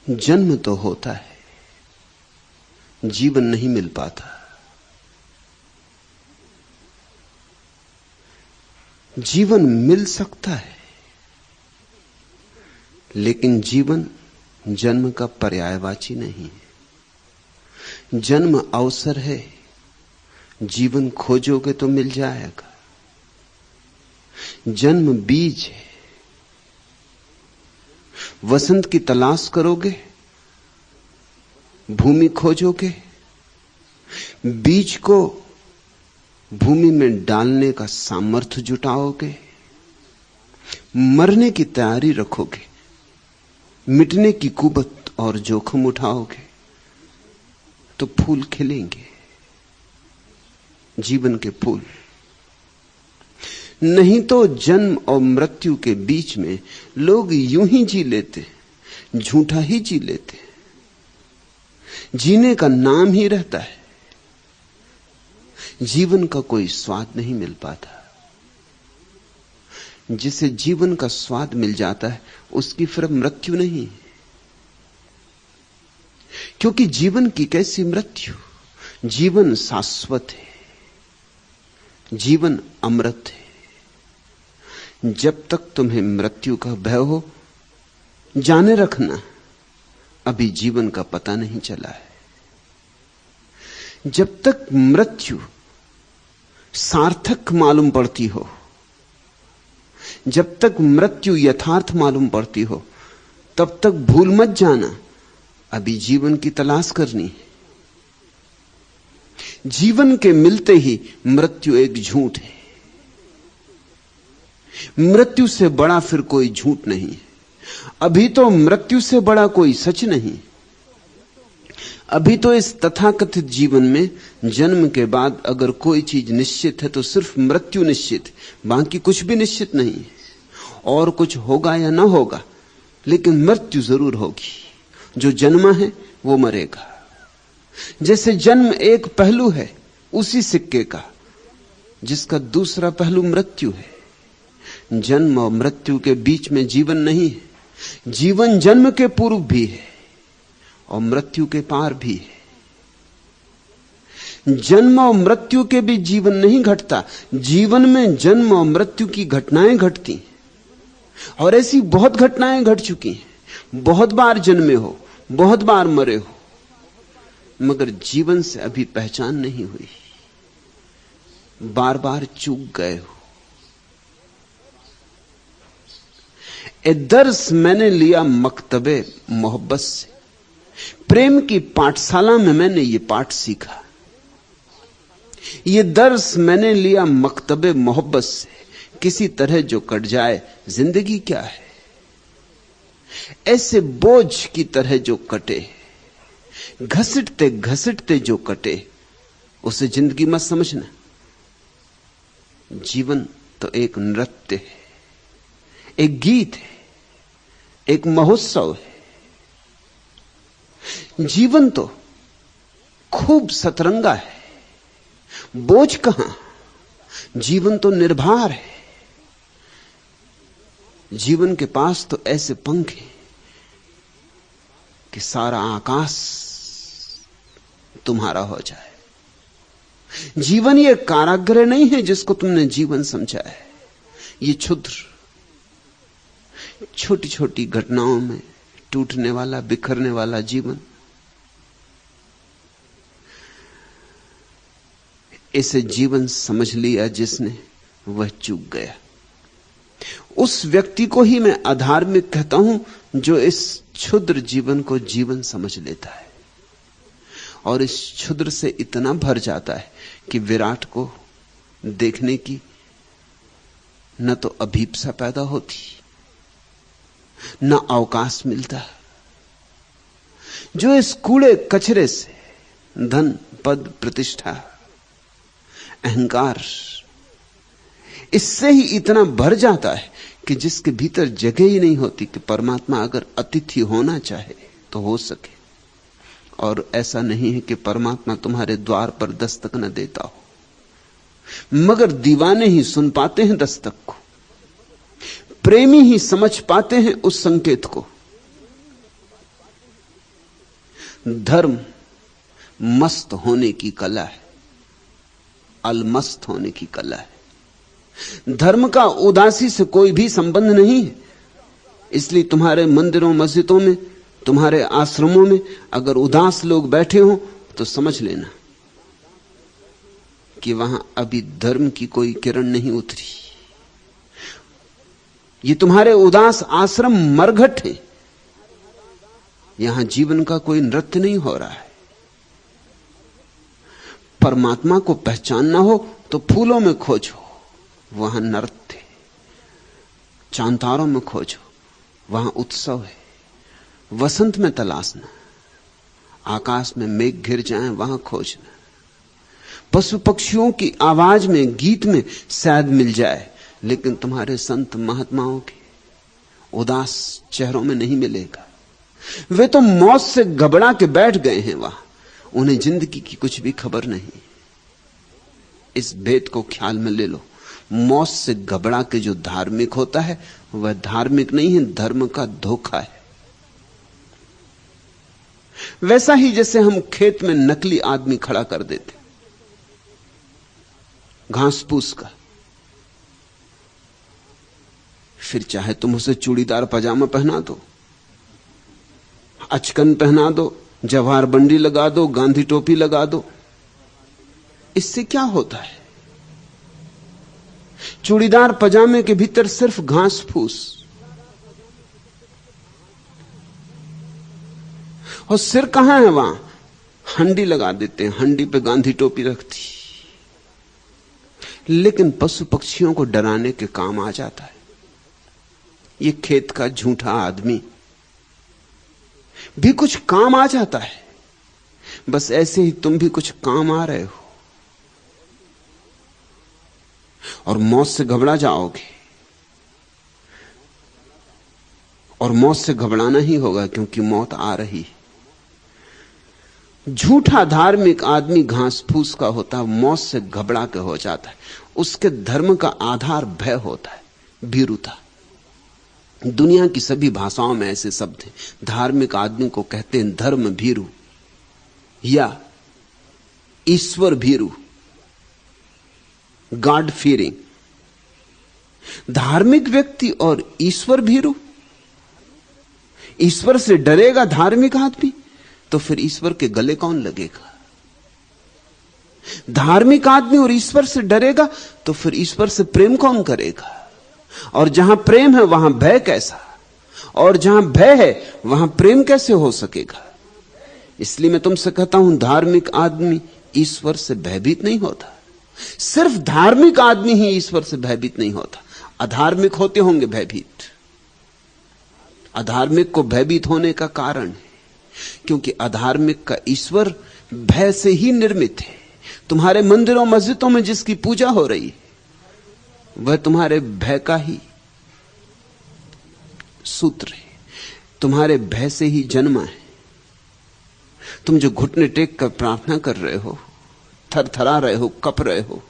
जन्म तो होता है, जीवन नहीं मिल पाता। जीवन मिल सकता है, लेकिन जीवन जन्म का पर्यायवाची नहीं है। जन्म अवसर है, जीवन खोजोगे तो मिल जाएगा। जन्म बीज है, वसंत की तलाश करोगे, भूमि खोजोगे, बीज को भूमि में डालने का सामर्थ्य जुटाओगे, मरने की तैयारी रखोगे, मिटने की कुबत और जोखिम उठाओगे, तो फूल खिलेंगे, जीवन के फूल। नहीं तो जन्म और मृत्यु के बीच में लोग यूं ही जी लेते, झूठा ही जी लेते, जीने का नाम ही रहता है, जीवन का कोई स्वाद नहीं मिल पाता। जिसे जीवन का स्वाद मिल जाता है उसकी फिर मृत्यु नहीं, क्योंकि जीवन की कैसी मृत्यु? जीवन शाश्वत है, जीवन अमृत है। जब तक तुम्हें मृत्यु का भय हो, जाने रखना अभी जीवन का पता नहीं चला है। जब तक मृत्यु सार्थक मालूम पड़ती हो, जब तक मृत्यु यथार्थ मालूम पड़ती हो, तब तक भूल मत जाना अभी जीवन की तलाश करनी है। जीवन के मिलते ही मृत्यु एक झूठ है। मृत्यु से बड़ा फिर कोई झूठ नहीं है। अभी तो मृत्यु से बड़ा कोई सच नहीं। अभी तो इस तथाकथित जीवन में जन्म के बाद अगर कोई चीज निश्चित है तो सिर्फ मृत्यु निश्चित है, बाकी कुछ भी निश्चित नहीं है। और कुछ होगा या ना होगा, लेकिन मृत्यु जरूर होगी। जो जन्मा है वो मरेगा। जैसे जन्म एक पहलू है उसी सिक्के का, जिसका दूसरा पहलू मृत्यु है। जन्म और मृत्यु के बीच में जीवन नहीं है। जीवन जन्म के पूर्व भी है और मृत्यु के पार भी है। जन्म और मृत्यु के बीच जीवन नहीं घटता, जीवन में जन्म और मृत्यु की घटनाएं घटती, और ऐसी बहुत घटनाएं घट चुकी हैं। बहुत बार जन्मे हो, बहुत बार मरे हो, मगर जीवन से अभी पहचान नहीं हुई, बार बार चूक गए हो। ए दर्स मैंने लिया मकतबे मोहब्बत से, प्रेम की पाठशाला में मैंने ये पाठ सीखा। ये दर्स मैंने लिया मकतबे मोहब्बत से, किसी तरह जो कट जाए जिंदगी क्या है। ऐसे बोझ की तरह जो कटे, घसीटते घसीटते जो कटे, उसे जिंदगी मत समझना। जीवन तो एक नृत्य है, एक गीत है, एक महोत्सव है। जीवन तो खूब सतरंगा है, बोझ कहां? जीवन तो निर्भर है। जीवन के पास तो ऐसे पंख हैं कि सारा आकाश तुम्हारा हो जाए। जीवन ये कारागृह नहीं है जिसको तुमने जीवन समझा है। ये क्षुद्र छोटी छोटी घटनाओं में टूटने वाला, बिखरने वाला जीवन, इसे जीवन समझ लिया जिसने, वह चूक गया। उस व्यक्ति को ही मैं अधार्मिक कहता हूं जो इस क्षुद्र जीवन को जीवन समझ लेता है और इस क्षुद्र से इतना भर जाता है कि विराट को देखने की न तो अभीप्सा पैदा होती, न अवकाश मिलता। जो इस कूड़े कचरे से, धन, पद, प्रतिष्ठा, अहंकार, इससे ही इतना भर जाता है कि जिसके भीतर जगह ही नहीं होती कि परमात्मा अगर अतिथि होना चाहे तो हो सके। और ऐसा नहीं है कि परमात्मा तुम्हारे द्वार पर दस्तक न देता हो, मगर दीवाने ही सुन पाते हैं दस्तक को, प्रेमी ही समझ पाते हैं उस संकेत को। धर्म मस्त होने की कला है, अलमस्त होने की कला है। धर्म का उदासी से कोई भी संबंध नहीं है। इसलिए तुम्हारे मंदिरों मस्जिदों में, तुम्हारे आश्रमों में अगर उदास लोग बैठे हों तो समझ लेना कि वहां अभी धर्म की कोई किरण नहीं उतरी। ये तुम्हारे उदास आश्रम मरघट है, यहां जीवन का कोई नृत्य नहीं हो रहा है। परमात्मा को पहचानना हो तो फूलों में खोजो, वहां नृत्य। चांतारों में खोजो, वहां उत्सव है। वसंत में तलाशना, आकाश में मेघ घिर जाएं वहां खोजना। पशु पक्षियों की आवाज में, गीत में शायद मिल जाए, लेकिन तुम्हारे संत महात्माओं के उदास चेहरों में नहीं मिलेगा। वे तो मौत से घबरा के बैठ गए हैं वहां, उन्हें जिंदगी की कुछ भी खबर नहीं। इस भेद को ख्याल में ले लो। मौत से घबरा के जो धार्मिक होता है वह धार्मिक नहीं है, धर्म का धोखा है। वैसा ही जैसे हम खेत में नकली आदमी खड़ा कर देते, घास फूस का, फिर चाहे तुम उसे चूड़ीदार पजामा पहना दो, अचकन पहना दो, जवाहर बंडी लगा दो, गांधी टोपी लगा दो, इससे क्या होता है? चूड़ीदार पजामे के भीतर सिर्फ घास फूस, और सिर कहां है? वहां हंडी लगा देते हैं, हंडी पे गांधी टोपी रखती, लेकिन पशु पक्षियों को डराने के काम आ जाता है। ये खेत का झूठा आदमी भी कुछ काम आ जाता है। बस ऐसे ही तुम भी कुछ काम आ रहे हो और मौत से घबरा जाओगे, और मौत से घबराना ही होगा क्योंकि मौत आ रही है। झूठा धार्मिक आदमी घास फूस का होता है, मौत से घबरा के हो जाता है। उसके धर्म का आधार भय होता है, भीरुता। दुनिया की सभी भाषाओं में ऐसे शब्द हैं। धार्मिक आदमी को कहते हैं धर्म भीरु या ईश्वर भीरु, गॉड फियरिंग। धार्मिक व्यक्ति और ईश्वर भीरु, ईश्वर से डरेगा धार्मिक आदमी तो फिर ईश्वर के गले कौन लगेगा? धार्मिक आदमी और ईश्वर से डरेगा तो फिर ईश्वर से प्रेम कौन करेगा? और जहां प्रेम है वहां भय कैसा? और जहां भय है वहां प्रेम कैसे हो सकेगा? इसलिए मैं तुमसे कहता हूं, धार्मिक आदमी ईश्वर से भयभीत नहीं होता। सिर्फ धार्मिक आदमी ही ईश्वर से भयभीत नहीं होता। अधार्मिक होते होंगे भयभीत। अधार्मिक को भयभीत होने का कारण है क्योंकि अधार्मिक का ईश्वर भय से ही निर्मित है। तुम्हारे मंदिरों मस्जिदों में जिसकी पूजा हो रही है वह तुम्हारे भय का ही सूत्र है, तुम्हारे भय से ही जन्मा है। तुम जो घुटने टेक कर प्रार्थना कर रहे हो, थरथरा रहे हो, कप रहे हो,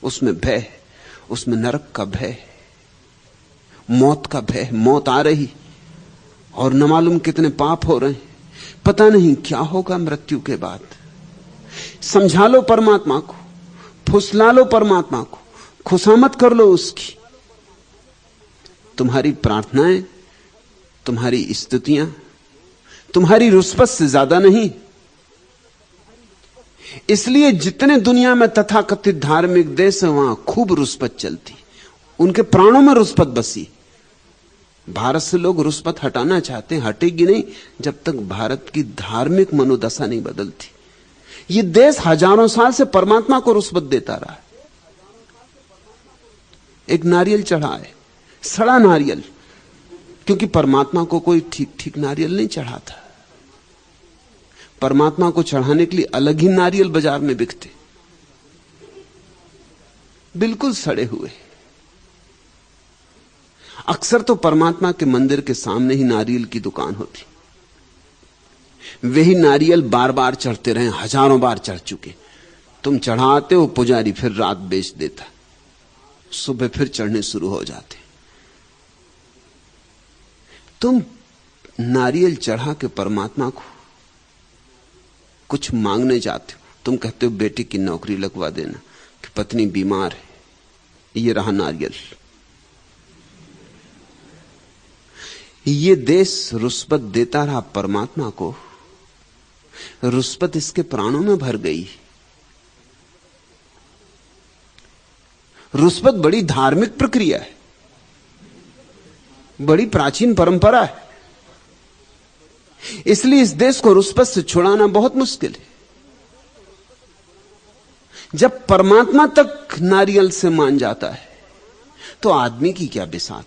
उसमें भय है, उसमें नरक का भय है, मौत का भय। मौत आ रही और न मालूम कितने पाप हो रहे हैं, पता नहीं क्या होगा मृत्यु के बाद। समझा लो परमात्मा को, फुसला लो परमात्मा को, खुशामद कर लो उसकी। तुम्हारी प्रार्थनाएं, तुम्हारी स्तुतियां, तुम्हारी रुस्पत से ज्यादा नहीं। इसलिए जितने दुनिया में तथाकथित धार्मिक देश है वहां खूब रुस्पत चलती, उनके प्राणों में रुस्पत बसी। भारत से लोग रुस्पत हटाना चाहते हैं, हटेगी नहीं जब तक भारत की धार्मिक मनोदशा नहीं बदलती। यह देश हजारों साल से परमात्मा को रुस्पत देता रहा है। एक नारियल चढ़ा है, सड़ा नारियल, क्योंकि परमात्मा को कोई ठीक ठीक नारियल नहीं चढ़ा था। परमात्मा को चढ़ाने के लिए अलग ही नारियल बाजार में बिकते, बिल्कुल सड़े हुए। अक्सर तो परमात्मा के मंदिर के सामने ही नारियल की दुकान होती, वही नारियल बार बार चढ़ते रहे, हजारों बार चढ़ चुके। तुम चढ़ाते हो, पुजारी फिर रात बेच देता, सुबह फिर चढ़ने शुरू हो जाते। तुम नारियल चढ़ा के परमात्मा को कुछ मांगने जाते हो, तुम कहते हो बेटे की नौकरी लगवा देना कि पत्नी बीमार है। ये रहा नारियल। ये देश रुष्पत देता रहा परमात्मा को, रुष्पत इसके प्राणों में भर गई। रुष्पत बड़ी धार्मिक प्रक्रिया है, बड़ी प्राचीन परंपरा है, इसलिए इस देश को रुष्पत से छुड़ाना बहुत मुश्किल है। जब परमात्मा तक नारियल से मान जाता है तो आदमी की क्या बिसात।